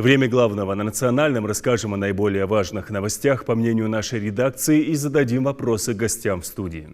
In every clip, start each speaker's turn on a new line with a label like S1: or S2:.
S1: Время главного на национальном. Расскажем о наиболее важных новостях по мнению нашей редакции и зададим вопросы гостям в студии.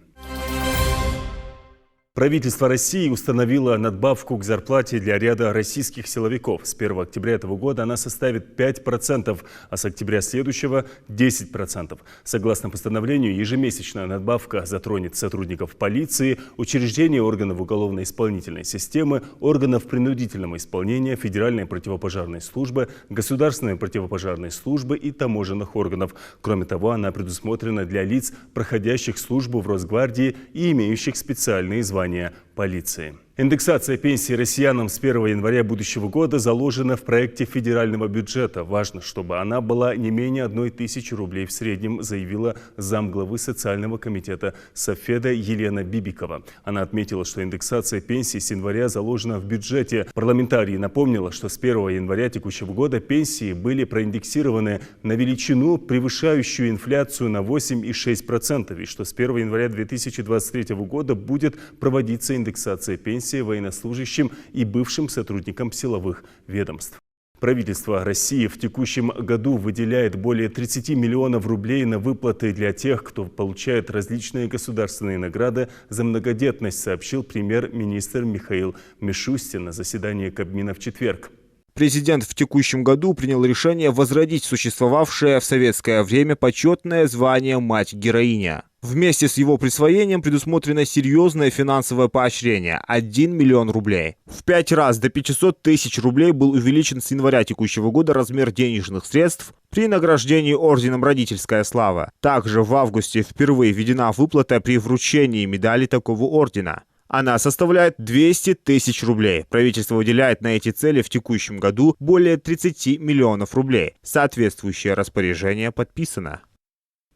S1: Правительство России установило надбавку к зарплате для ряда российских силовиков. С 1 октября этого года она составит 5%, а с октября следующего – 10%. Согласно постановлению, ежемесячная надбавка затронет сотрудников полиции, учреждений органов уголовно-исполнительной системы, органов принудительного исполнения, Федеральной противопожарной службы, Государственной противопожарной службы и таможенных органов. Кроме того, она предусмотрена для лиц, проходящих службу в Росгвардии и имеющих специальные звания полиции. Индексация пенсий россиянам с 1 января будущего года заложена в проекте федерального бюджета. Важно, чтобы она была не менее 1000 рублей в среднем, заявила замглавы социального комитета Софеда Елена Бибикова. Она отметила, что индексация пенсий с января заложена в бюджете. Парламентарий напомнила, что с 1 января текущего года пенсии были проиндексированы на величину, превышающую инфляцию на 8,6%, и что с 1 января 2023 года будет проводиться индексация пенсий военнослужащим и бывшим сотрудникам силовых ведомств. Правительство России в текущем году выделяет более 30 миллионов рублей на выплаты для тех, кто получает различные государственные награды за многодетность, сообщил премьер-министр Михаил Мишустин на заседании Кабмина в четверг.
S2: Президент в текущем году принял решение возродить существовавшее в советское время почетное звание «Мать-героиня». Вместе с его присвоением предусмотрено серьезное финансовое поощрение – 1 миллион рублей. В 5 раз до 500 тысяч рублей был увеличен с января текущего года размер денежных средств при награждении орденом «Родительская слава». Также в августе впервые введена выплата при вручении медали такого ордена. Она составляет 200 тысяч рублей. Правительство выделяет на эти цели в текущем году более 30 миллионов рублей. Соответствующее распоряжение подписано.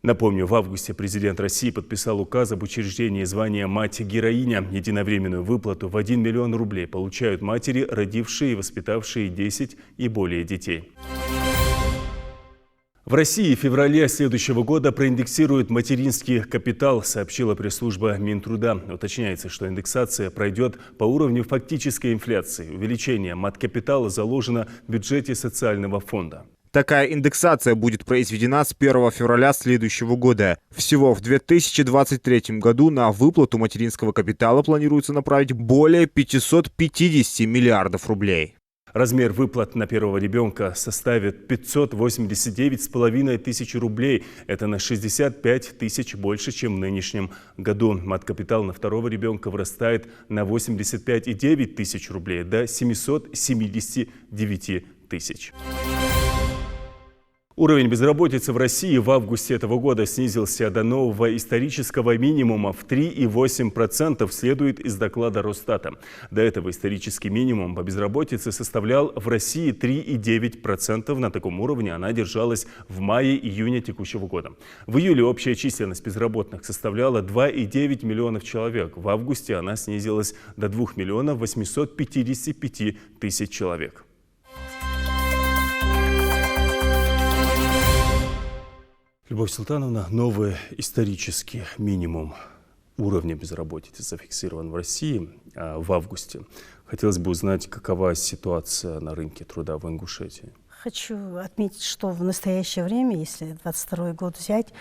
S1: Напомню, в августе президент России подписал указ об учреждении звания «Мать-героиня». Единовременную выплату в 1 миллион рублей получают матери, родившие и воспитавшие 10 и более детей. В России в феврале следующего года проиндексируют материнский капитал, сообщила пресс-служба Минтруда. Уточняется, что индексация пройдет по уровню фактической инфляции. Увеличение маткапитала заложено в бюджете социального фонда.
S2: Такая индексация будет произведена с 1 февраля следующего года. Всего в 2023 году на выплату материнского капитала планируется направить более 550 миллиардов рублей.
S1: Размер выплат на первого ребенка составит 589,5 тысяч рублей. Это на 65 тысяч больше, чем в нынешнем году. Маткапитал на второго ребенка вырастает на 85,9 тысяч рублей до 779 тысяч. Уровень безработицы в России в августе этого года снизился до нового исторического минимума в 3,8%, следует из доклада Росстата. До этого исторический минимум по безработице составлял в России 3,9%. На таком уровне она держалась в мае-июне текущего года. В июле общая численность безработных составляла 2,9 миллионов человек. В августе она снизилась до 2 миллионов 855 тысяч человек. Любовь Султановна, новый исторический минимум уровня безработицы зафиксирован в России в августе. Хотелось бы узнать, какова ситуация на рынке труда в Ингушетии.
S3: Хочу отметить, что в настоящее время, если 2022 год взять,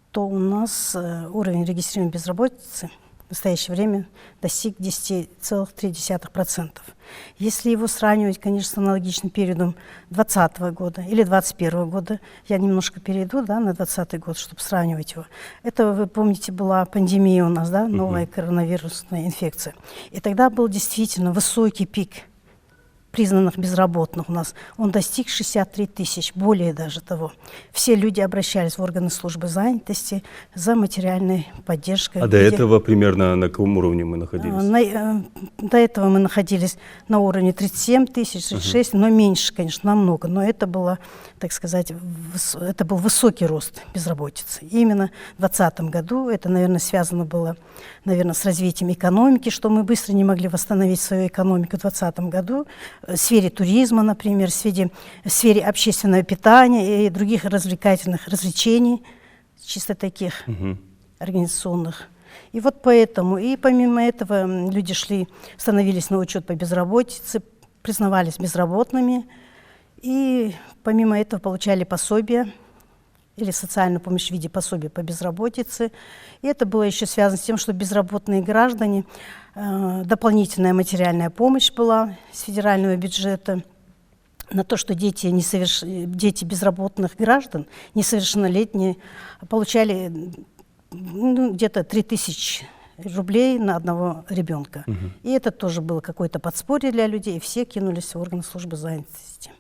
S3: то у нас уровень регистрированной безработицы в настоящее время достиг 10,3%. Если его сравнивать, конечно, с аналогичным периодом 2020 года или 2021 года, я немножко перейду на 2020 год, чтобы сравнивать его. Это, вы помните, была пандемия у нас, новая коронавирусная инфекция. И тогда был действительно высокий пик признанных безработных у нас. Он достиг 63 тысяч, более даже того. Все люди обращались в органы службы занятости за материальной поддержкой.
S1: А до этого примерно на каком уровне мы находились?
S3: До этого мы находились на уровне 37 тысяч, 36, но меньше, конечно, намного. Но это было, так сказать, это был высокий рост безработицы. И именно в 2020 году это, наверное, связано было, с развитием экономики, что мы быстро не могли восстановить свою экономику в 2020 году. В сфере туризма, например, в сфере общественного питания и других развлечений, чисто таких организационных. И вот поэтому, и помимо этого люди становились на учет по безработице, признавались безработными. И помимо этого получали пособия или социальную помощь в виде пособия по безработице. И это было еще связано с тем, что безработные граждане, дополнительная материальная помощь была с федерального бюджета на то, что дети безработных граждан, несовершеннолетние, получали где-то 3000 рублей на одного ребенка. И это тоже было какое-то подспорье для людей, и все кинулись в органы службы занятости.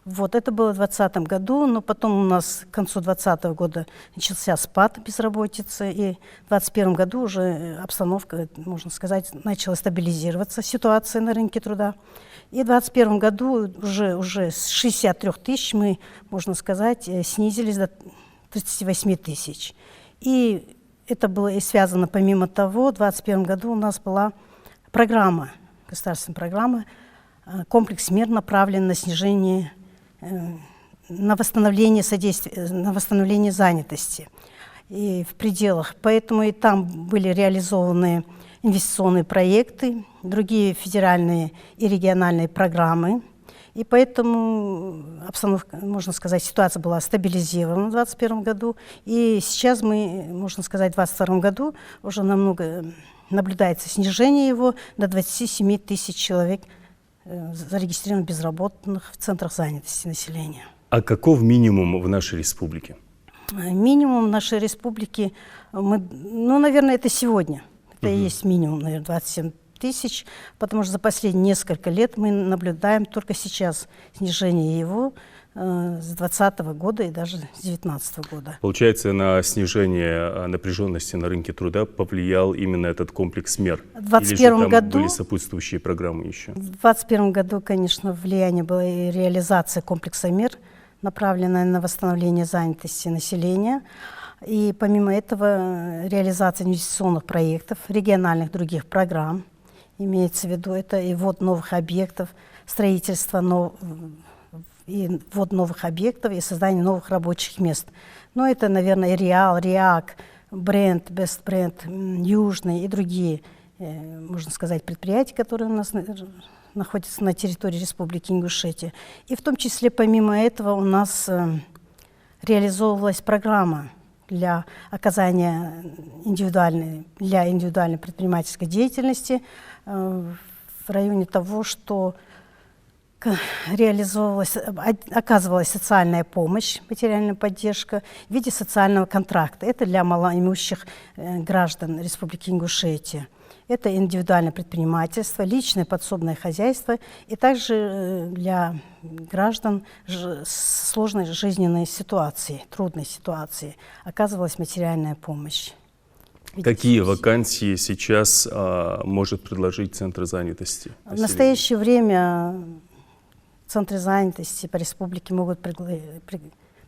S3: Вот, это было в 2020 году, но потом у нас к концу 2020 года начался спад безработицы, и в 2021 году уже обстановка, можно сказать, начала стабилизироваться, ситуация на рынке труда. И в 2021 году уже с 63 тысяч мы, можно сказать, снизились до 38 тысяч. И это было и связано, помимо того, в 2021 году у нас была программа, государственная программа, комплекс мер направлен на снижение, на восстановление занятости и в пределах. Поэтому и там были реализованы инвестиционные проекты, другие федеральные и региональные программы. И поэтому обстановка, можно сказать, ситуация была стабилизирована в 2021 году. И сейчас мы, можно сказать, в 2022 году уже намного наблюдается снижение его до 27 тысяч человек, зарегистрировано безработных в центрах занятости населения.
S1: А каков минимум в нашей республике?
S3: Минимум в нашей республике, наверное, это сегодня. Это и есть минимум, наверное, 27 тысяч, потому что за последние несколько лет мы наблюдаем только сейчас снижение его с 2020 года и даже с 2019 года.
S1: Получается, на снижение напряженности на рынке труда повлиял именно этот комплекс мер?
S3: В 2021 году
S1: были сопутствующие программы еще?
S3: В 2021 году, конечно, влияние было и реализация комплекса мер, направленная на восстановление занятости населения. И помимо этого реализация инвестиционных проектов, региональных других программ, имеется в виду это и ввод новых объектов, строительство новых объектов и создание новых рабочих мест. Но это, наверное, Реал, РИАК, Бренд, Бест Бренд, Южный и другие, можно сказать, предприятия, которые у нас находятся на территории Республики Ингушетия. И в том числе, помимо этого, у нас реализовывалась программа для оказания индивидуальной предпринимательской деятельности в районе того, что оказывалась социальная помощь, материальная поддержка в виде социального контракта. Это для малоимущих граждан Республики Ингушетия. Это индивидуальное предпринимательство, личное подсобное хозяйство и также для граждан с сложной жизненной ситуацией, трудной ситуацией оказывалась материальная помощь.
S1: Какие вакансии сейчас может предложить Центр занятости?
S3: В настоящее время центры занятости по республике могут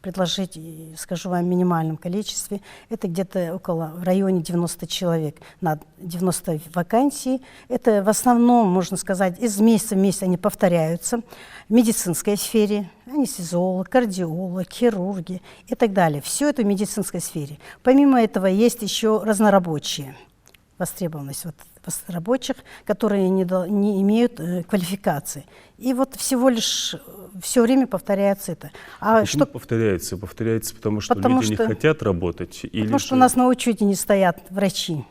S3: предложить, скажу вам, в минимальном количестве. Это где-то в районе 90 человек на 90 вакансий. Это в основном, можно сказать, из месяца в месяц они повторяются. В медицинской сфере анестезиолог, кардиолог, хирурги и так далее. Все это в медицинской сфере. Помимо этого есть еще разнорабочие. Востребованность рабочих, которые не имеют квалификации. И вот всего лишь все время повторяется это.
S1: Почему повторяется? Повторяется, потому что люди не хотят работать?
S3: Потому что у нас на учете не стоят врачи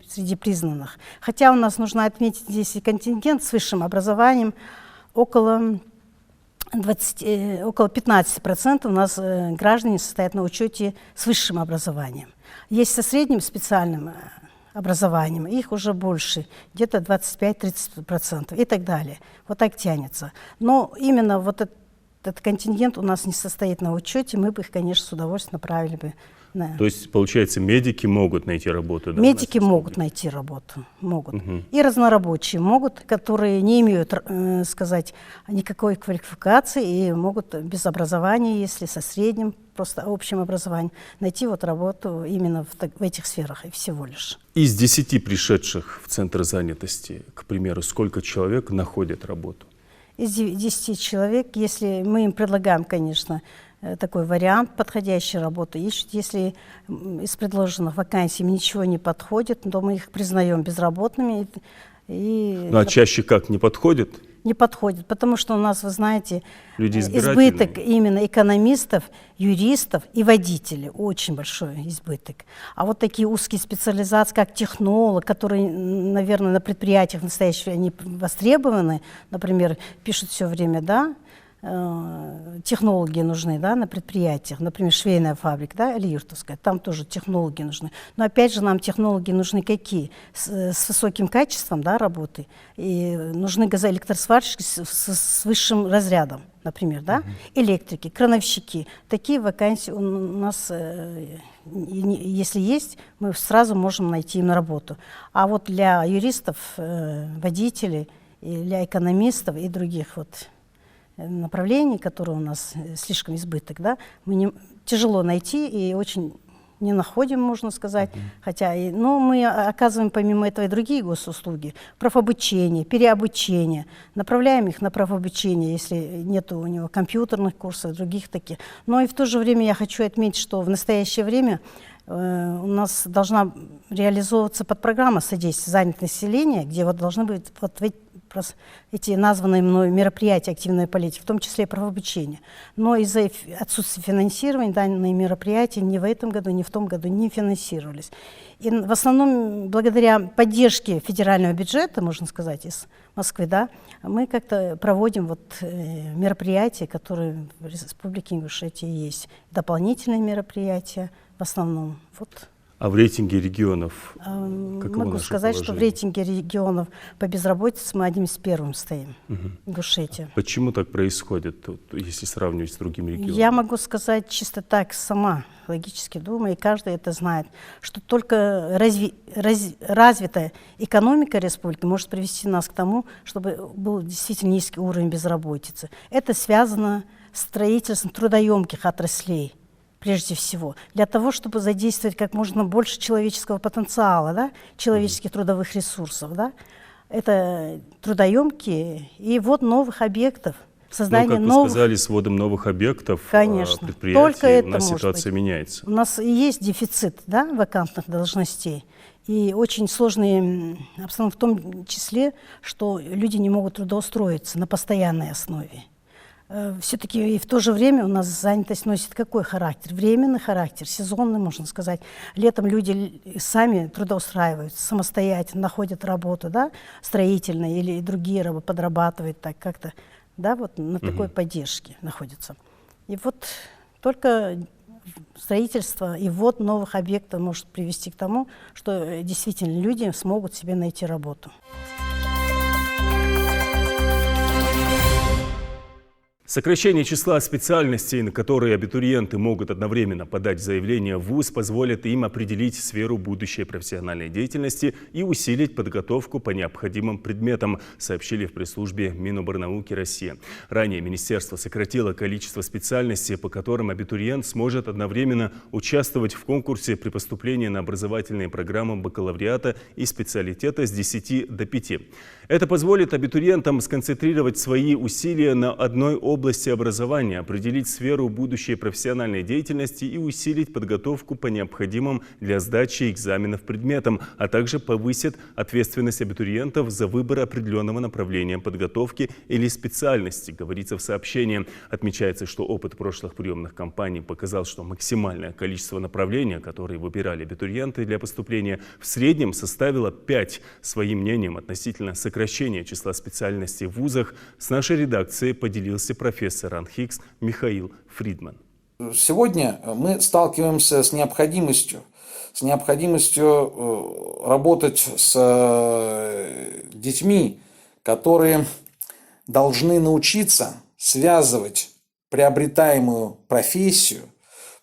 S3: среди признанных. Хотя у нас нужно отметить здесь и контингент с высшим образованием. Около 15% у нас граждане состоят на учете с высшим образованием. Есть со средним специальным образованием, их уже больше, где-то 25-30% и так далее. Вот так тянется. Но именно вот этот контингент у нас не состоит на учете, мы бы их, конечно, с удовольствием направили бы.
S1: То есть, получается, медики могут найти работу? Да,
S3: медики могут найти работу, могут. И разнорабочие могут, которые не имеют, сказать, никакой квалификации и могут без образования, если со средним, просто общим образованием, найти вот работу именно в этих сферах и всего лишь.
S1: Из 10 пришедших в Центр занятости, к примеру, сколько человек находят работу?
S3: Из 10 человек, если мы им предлагаем, конечно, такой вариант подходящей работы, ищут. Если из предложенных вакансий им ничего не подходит, то мы их признаем безработными.
S1: Ну а чаще как, не подходит?
S3: не подходит, потому что у нас, вы знаете,
S1: Люди избирательные.
S3: избыток именно экономистов, юристов и водителей, очень большой избыток. А вот такие узкие специализации, как технолог, которые, наверное, на предприятиях в настоящее время они востребованы, например, пишут все время, да, технологии нужны, да, на предприятиях, например, швейная фабрика, да, или юртовская, там тоже технологии нужны. Но опять же нам технологии нужны какие? С высоким качеством, да, работы. И нужны газоэлектросварщики с высшим разрядом, например, да, электрики, крановщики. Такие вакансии у нас, если есть, мы сразу можем найти им на работу. А вот для юристов, водителей, и для экономистов и других вот направлений, которые у нас слишком избыток, да, тяжело найти и очень не находим, можно сказать. Хотя, но мы оказываем помимо этого и другие госуслуги. Профобучение, переобучение. Направляем их на профобучение, если нет у него компьютерных курсов, других таких. Но и в то же время я хочу отметить, что в настоящее время у нас должна реализовываться подпрограмма содействия занятости населения, где вот должны быть вот эти названные мной мероприятия активной политики, в том числе и правообучение. Но из-за отсутствия финансирования данные мероприятия ни в этом году, ни в том году не финансировались. И в основном благодаря поддержке федерального бюджета, можно сказать, из Москвы, да, мы как-то проводим вот мероприятия, которые в Республике Ингушетия есть. Дополнительные мероприятия в основном. Вот.
S1: А в рейтинге регионов
S3: могу сказать, что в рейтинге регионов по безработице мы 11 стоим, Ингушетия.
S1: Почему так происходит, если сравнивать с другими регионами?
S3: Я могу сказать чисто так, сама логически думаю, и каждый это знает, что только развитая экономика республики может привести нас к тому, чтобы был действительно низкий уровень безработицы. Это связано с строительством трудоемких отраслей. Прежде всего, для того, чтобы задействовать как можно больше человеческого потенциала, да, человеческих трудовых ресурсов. Да. Это трудоемкие и ввод новых объектов, создание
S1: новых... Как вы сказали, с вводом новых объектов,
S3: конечно,
S1: предприятий
S3: только это
S1: у нас ситуация меняется.
S3: У нас и есть дефицит, да, вакантных должностей. И очень сложные обстановки, в том числе, что люди не могут трудоустроиться на постоянной основе. Все-таки и в то же время у нас занятость носит какой характер? Временный характер, сезонный, можно сказать. Летом люди сами трудоустраиваются, самостоятельно находят работу, да, строительные или другие подрабатывают так как-то, да, вот на такой поддержке находятся. И вот только строительство и ввод новых объектов может привести к тому, что действительно люди смогут себе найти работу.
S1: Сокращение числа специальностей, на которые абитуриенты могут одновременно подать заявление в ВУЗ, позволит им определить сферу будущей профессиональной деятельности и усилить подготовку по необходимым предметам, сообщили в пресс-службе Миноборнауки России. Ранее министерство сократило количество специальностей, по которым абитуриент сможет одновременно участвовать в конкурсе при поступлении на образовательные программы бакалавриата и специалитета с 10 до 5. Это позволит абитуриентам сконцентрировать свои усилия на одной области образования, определить сферу будущей профессиональной деятельности и усилить подготовку по необходимым для сдачи экзаменов предметам, а также повысит ответственность абитуриентов за выбор определенного направления подготовки или специальности, говорится в сообщении. Отмечается, что опыт прошлых приемных кампаний показал, что максимальное количество направлений, которые выбирали абитуриенты для поступления, в среднем составило 5. Своим мнением относительно сокращения числа специальностей в вузах с нашей редакцией поделился профессор РАНХИКС Михаил Фридман.
S4: Сегодня мы сталкиваемся с необходимостью работать с детьми, которые должны научиться связывать приобретаемую профессию,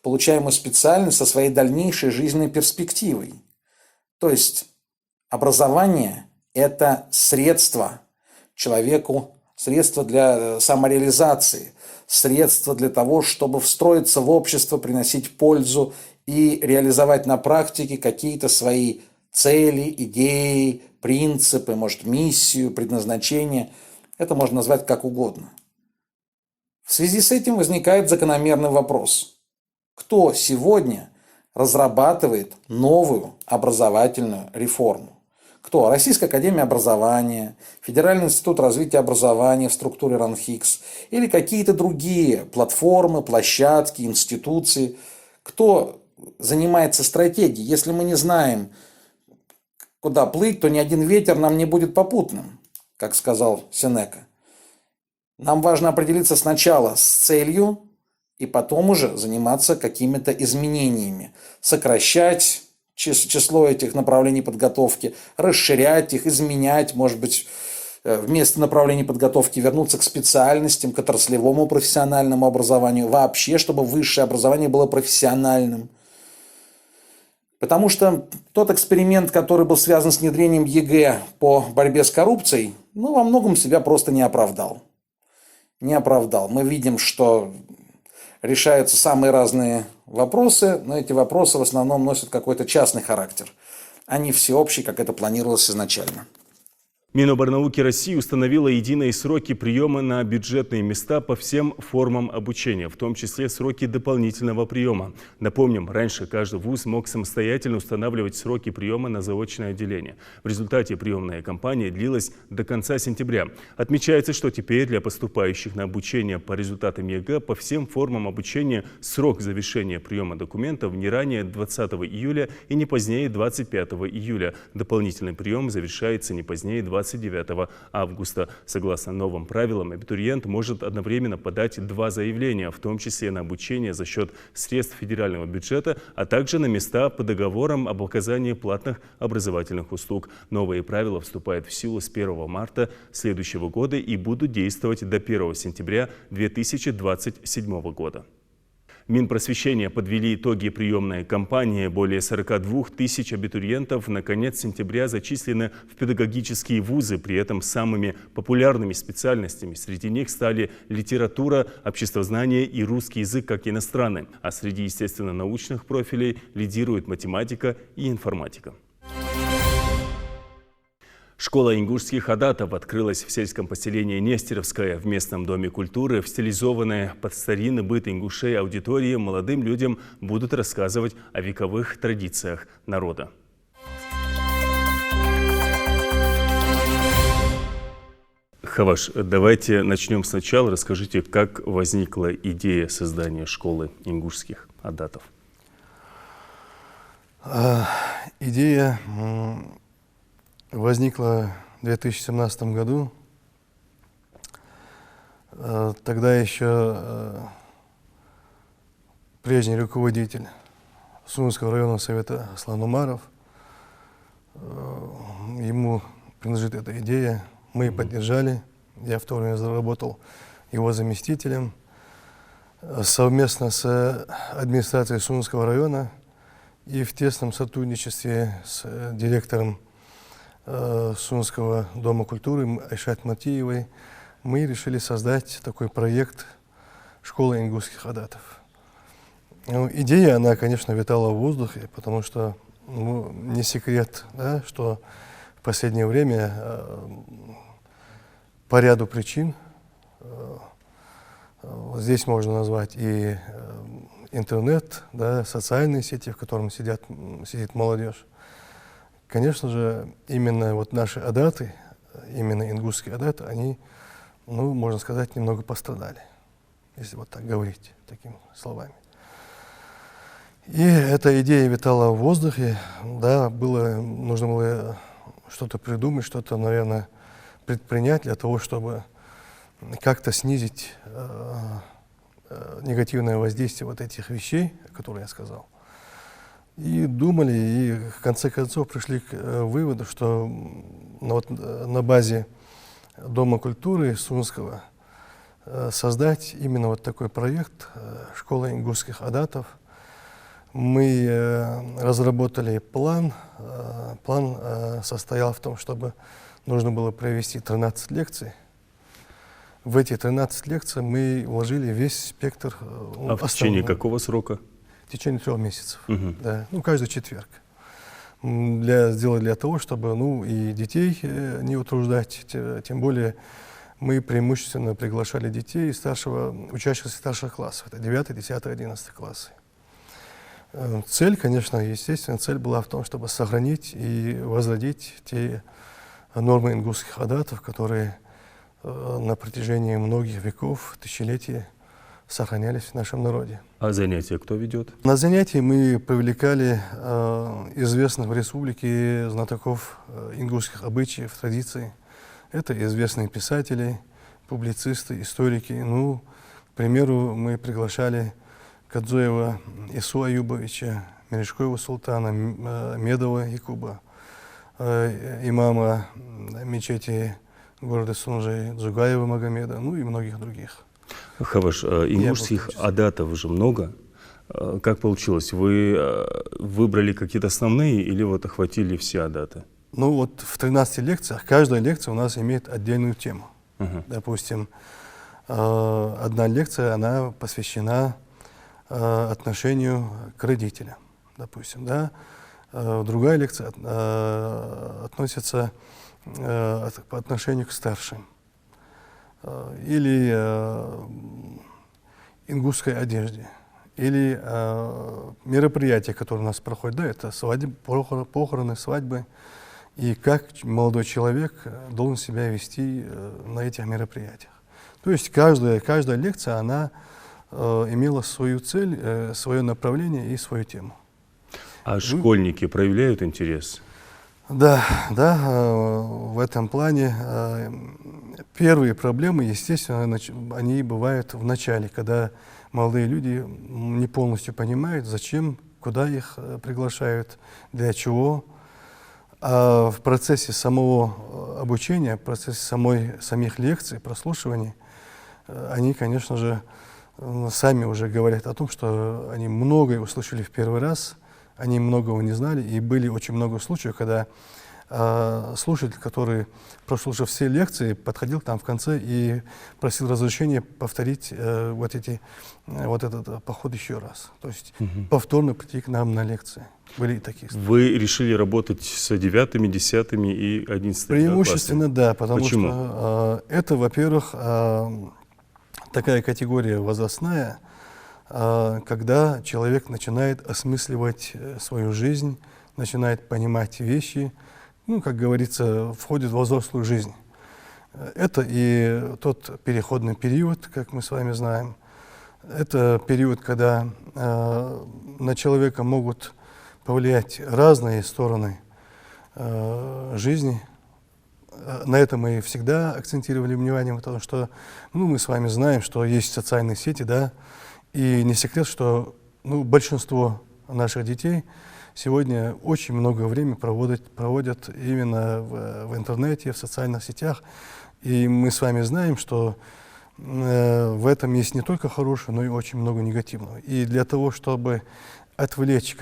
S4: получаемую специальность со своей дальнейшей жизненной перспективой. То есть образование – это средство человеку, средство для самореализации, средство для того, чтобы встроиться в общество, приносить пользу и реализовать на практике какие-то свои цели, идеи, принципы, может, миссию, предназначение. Это можно назвать как угодно. В связи с этим возникает закономерный вопрос. Кто сегодня разрабатывает новую образовательную реформу? Кто? Российская академия образования, Федеральный институт развития образования в структуре РАНХИКС или какие-то другие платформы, площадки, институции. Кто занимается стратегией? Если мы не знаем, куда плыть, то ни один ветер нам не будет попутным, как сказал Сенека. Нам важно определиться сначала с целью и потом уже заниматься какими-то изменениями, сокращать число этих направлений подготовки, расширять их, изменять, может быть, вместо направлений подготовки вернуться к специальностям, к отраслевому профессиональному образованию, вообще, чтобы высшее образование было профессиональным. Потому что тот эксперимент, который был связан с внедрением ЕГЭ по борьбе с коррупцией, во многом себя просто не оправдал. Не оправдал. Мы видим, что решаются самые разные вопросы, но эти вопросы в основном носят какой-то частный характер, а не всеобщий, как это планировалось изначально.
S1: Миноборнауки России установила единые сроки приема на бюджетные места по всем формам обучения, в том числе сроки дополнительного приема. Напомним, раньше каждый вуз мог самостоятельно устанавливать сроки приема на заочное отделение. В результате приемная кампания длилась до конца сентября. Отмечается, что теперь для поступающих на обучение по результатам ЕГЭ по всем формам обучения срок завершения приема документов не ранее 20 июля и не позднее 25 июля. Дополнительный прием завершается не позднее 29 августа. Согласно новым правилам, абитуриент может одновременно подать 2 заявления, в том числе на обучение за счет средств федерального бюджета, а также на места по договорам об оказании платных образовательных услуг. Новые правила вступают в силу с 1 марта следующего года и будут действовать до 1 сентября 2027 года. Минпросвещения подвели итоги приемной кампании. Более 42 тысяч абитуриентов на конец сентября зачислены в педагогические вузы. При этом самыми популярными специальностями среди них стали литература, обществознание и русский язык как иностранный. А среди естественно-научных профилей лидируют математика и информатика. Школа ингушских адатов открылась в сельском поселении Нестеровское. В местном доме культуры, в стилизованной под старинный быт ингушей аудитории, молодым людям будут рассказывать о вековых традициях народа. Хаваш, давайте начнем сначала. Расскажите, как возникла идея создания школы ингушских адатов?
S5: Идея возникла в 2017 году. Тогда еще прежний руководитель Сунского районного совета Аслан Умаров, ему принадлежит эта идея. Мы поддержали. Я в то время заработал его заместителем. Совместно с администрацией Сунского района и в тесном сотрудничестве с директором Сунского дома культуры Айшат Матиевой мы решили создать такой проект «Школа ингушских адатов». Идея, она, конечно, витала в воздухе, потому что не секрет, да, что в последнее время по ряду причин, здесь можно назвать и интернет, да, социальные сети, в котором сидит молодежь. Конечно же, именно вот наши адаты, именно ингушские адаты, они, можно сказать, немного пострадали, если вот так говорить, такими словами. И эта идея витала в воздухе, да, нужно было что-то придумать, что-то, наверное, предпринять для того, чтобы как-то снизить негативное воздействие вот этих вещей, которые я сказал. И думали, и в конце концов пришли к выводу, что на базе Дома культуры Сунского создать именно вот такой проект «Школа ингушских адатов». Мы разработали план. План состоял в том, чтобы нужно было провести 13 лекций. В эти 13 лекций мы вложили весь спектр.
S1: А в течение какого срока?
S5: В течение 3 месяцев. Да, каждый четверг. Сделать для того, чтобы и детей не утруждать, тем более мы преимущественно приглашали детей учащихся старших классов, это 9, 10, 11 классы. Цель, конечно, естественно, цель была в том, чтобы сохранить и возродить те нормы ингушских адатов, которые на протяжении многих веков, тысячелетий сохранялись в нашем народе.
S1: А занятия кто ведет?
S5: На занятия мы привлекали известных в республике знатоков ингушских обычаев, традиций. Это известные писатели, публицисты, историки. Ну, к примеру, мы приглашали Кадзоева Ису Аюбовича, Мережкоева Султана, Медова Якуба, имама мечети города Сунжи Джугаева Магомеда, ну и многих других.
S1: Хаваш, ингушских адатов же много. Как получилось? Вы выбрали какие-то основные или вот охватили все адаты?
S5: Ну вот в 13 лекциях, каждая лекция у нас имеет отдельную тему. Допустим, одна лекция, она посвящена отношению к родителям, допустим, да. Другая лекция относится по отношению к старшим. Или ингушской одежде, или мероприятия, которые у нас проходят, да, это свадьбы, похороны, свадьбы, и как молодой человек должен себя вести на этих мероприятиях. То есть каждая лекция, она имела свою цель, свое направление и свою тему.
S1: А школьники проявляют интерес?
S5: Да, в этом плане первые проблемы, естественно, они бывают в начале, когда молодые люди не полностью понимают, зачем, куда их приглашают, для чего. А в процессе самого обучения, в процессе самих лекций, прослушиваний, они, конечно же, сами уже говорят о том, что они многое услышали в первый раз, они многого не знали, и были очень много случаев, когда слушатель, который, прослушав все лекции, подходил там в конце и просил разрешения повторить вот этот поход еще раз. То есть повторно прийти к нам на лекции. Были и такие случаи.
S1: Вы решили работать с 9, 10 и 11
S5: Преимущественно,
S1: классами?
S5: да, потому
S1: Почему?
S5: что это, во-первых, такая категория возрастная, когда человек начинает осмысливать свою жизнь, начинает понимать вещи, ну, как говорится, входит в взрослую жизнь. Это и тот переходный период, как мы с вами знаем. Это период, когда на человека могут повлиять разные стороны жизни. На это мы всегда акцентировали внимание, потому что мы с вами знаем, что есть социальные сети, да, и не секрет, что большинство наших детей сегодня очень много времени проводят именно в интернете, в социальных сетях. И мы с вами знаем, что в этом есть не только хорошее, но и очень много негативного. И для того, чтобы отвлечь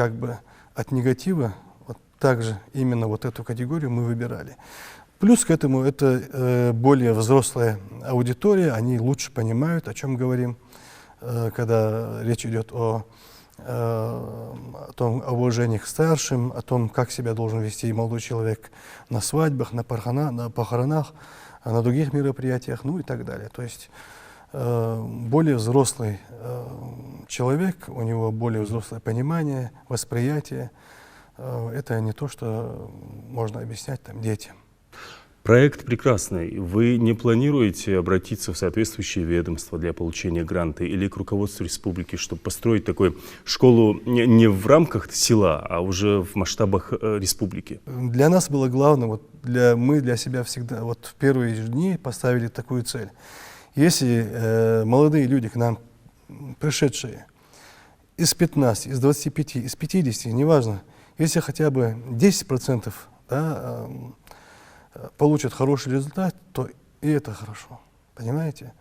S5: от негатива, вот также именно вот эту категорию мы выбирали. Плюс к этому это более взрослая аудитория, они лучше понимают, о чем говорим, когда речь идет о уважении к старшим, о том, как себя должен вести молодой человек на свадьбах, на похоронах, на других мероприятиях, ну и так далее. То есть более взрослый человек, у него более взрослое понимание, восприятие. Это не то, что можно объяснять детям.
S1: Проект прекрасный. Вы не планируете обратиться в соответствующие ведомства для получения гранта или к руководству республики, чтобы построить такую школу не в рамках села, а уже в масштабах республики?
S5: Для нас было главное, мы для себя всегда в первые дни поставили такую цель. Если молодые люди к нам пришедшие из 15, из 25, из 50, неважно, если хотя бы 10% получат хороший результат, то и это хорошо, понимаете?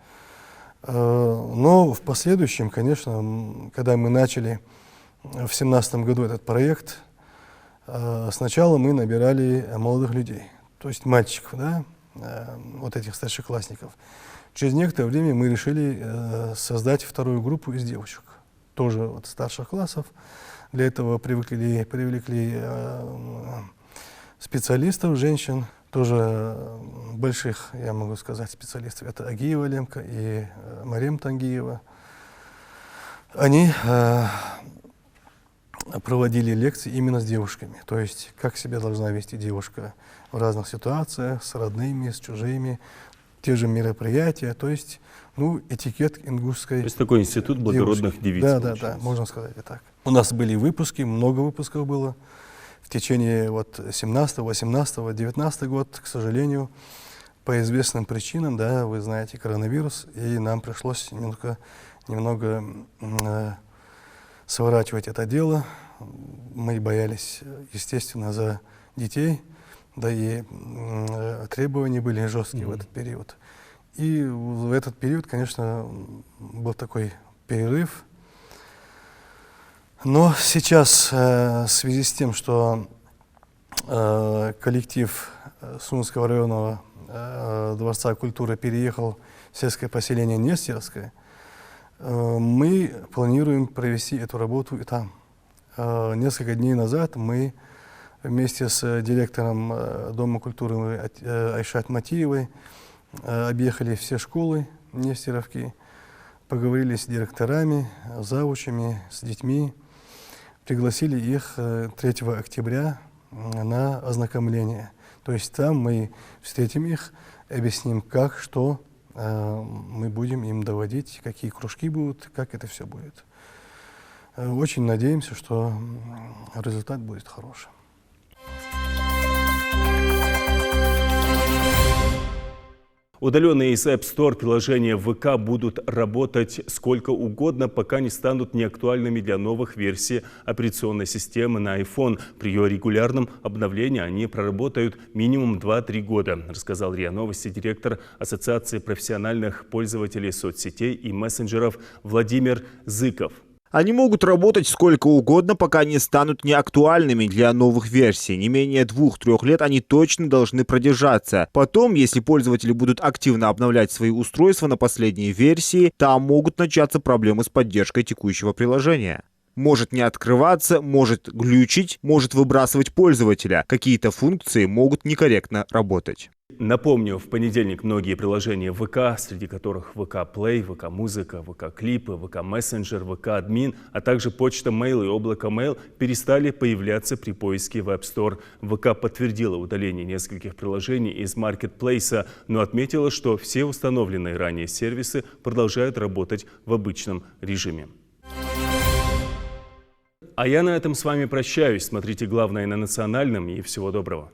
S5: Но в последующем, конечно, когда мы начали в 2017 году этот проект, сначала мы набирали молодых людей, то есть мальчиков, вот этих старшеклассников. Через некоторое время мы решили создать вторую группу из девочек, тоже старших классов. Для этого привлекли специалистов, женщин, тоже больших, я могу сказать, специалистов. Это Агиева Лемка и Марем Тангиева. Они проводили лекции именно с девушками. То есть, как себя должна вести девушка в разных ситуациях, с родными, с чужими, те же мероприятия. То есть, ну, этикет ингушской
S1: То есть такой институт благородных
S5: девушки.
S1: девиц.
S5: Да, можно сказать и так. У нас были выпуски, много выпусков было. В течение вот 17, 18, 19 год, к сожалению, по известным причинам, да, вы знаете, коронавирус, и нам пришлось немного сворачивать это дело. Мы боялись, естественно, за детей, да и требования были жесткие в этот период. И в этот период, конечно, был такой перерыв. Но сейчас, в связи с тем, что коллектив Сунского районного Дворца культуры переехал в сельское поселение Нестеровское, мы планируем провести эту работу и там. Несколько дней назад мы вместе с директором Дома культуры Айшат Матиевой объехали все школы Нестеровки, поговорили с директорами, завучами, с детьми, пригласили их 3 октября на ознакомление. То есть там мы встретим их, объясним, как, что мы будем им доводить, какие кружки будут, как это все будет. Очень надеемся, что результат будет хороший.
S1: Удаленные из App Store приложения ВК будут работать сколько угодно, пока не станут неактуальными для новых версий операционной системы на iPhone. При ее регулярном обновлении они проработают минимум 2-3 года, рассказал РИА Новости директор Ассоциации профессиональных пользователей соцсетей и мессенджеров Владимир Зыков.
S2: Они могут работать сколько угодно, пока не станут неактуальными для новых версий. Не менее 2-3 лет они точно должны продержаться. Потом, если пользователи будут активно обновлять свои устройства на последние версии, там могут начаться проблемы с поддержкой текущего приложения. Может не открываться, может глючить, может выбрасывать пользователя. Какие-то функции могут некорректно работать.
S1: Напомню, в понедельник многие приложения ВК, среди которых ВК Play, ВК Музыка, ВК Клипы, ВК Мессенджер, ВК Админ, а также Почта Mail и Облако Mail перестали появляться при поиске в App Store. ВК подтвердила удаление нескольких приложений из маркетплейса, но отметила, что все установленные ранее сервисы продолжают работать в обычном режиме. А я на этом с вами прощаюсь. Смотрите главное на Национальном и всего доброго.